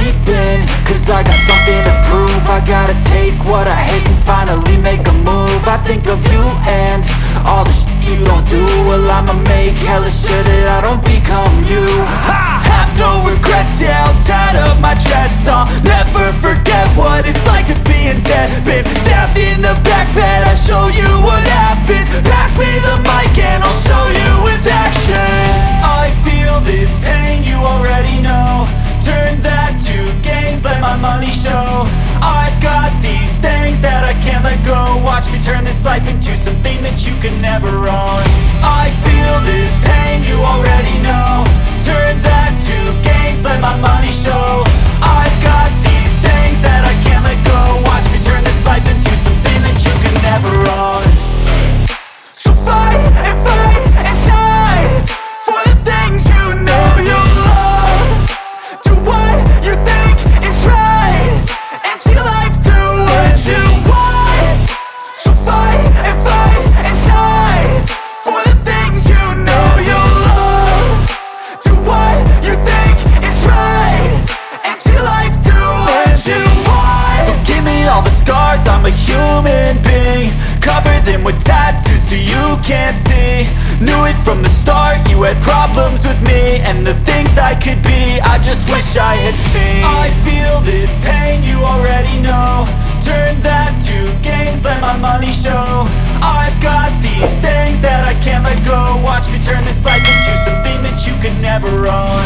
deep in, cause I got something to prove. I gotta take what I hate and finally make a move. I think of you and all the shit you don't do. Well, I'ma make hella sure that I don't become you. I have no regrets, yeah, I'll tie up my chest. I'll never forget what it's like to be in debt. Been stabbed in the back bed, I'll show you what happens. Pass me the mic and I'll show you with action. I feel this pain, you already know. Turn that to gains, let my money show. I've got these things that I can't let go. Watch me turn this life into something that you can never own. I feel this pain, you already know. Turn that to gains, let my money show. I've got these things that I can't let go. Watch me turn this life into something that you can never own. So fight and die for the things you know you love. Do what you think is right and see life do what you want. So fight and die for the things you know you love. Do what you think is right and see life do what you want. So give me all the scars, I'm a human being. Cover them with tattoos so you can't see. Knew it from the start, you had problems with me and the things I could be, I just wish I had seen. I feel this pain, you already know. Turn that to gains, let my money show. I've got these things that I can't let go. Watch me turn this life into something that you can never own.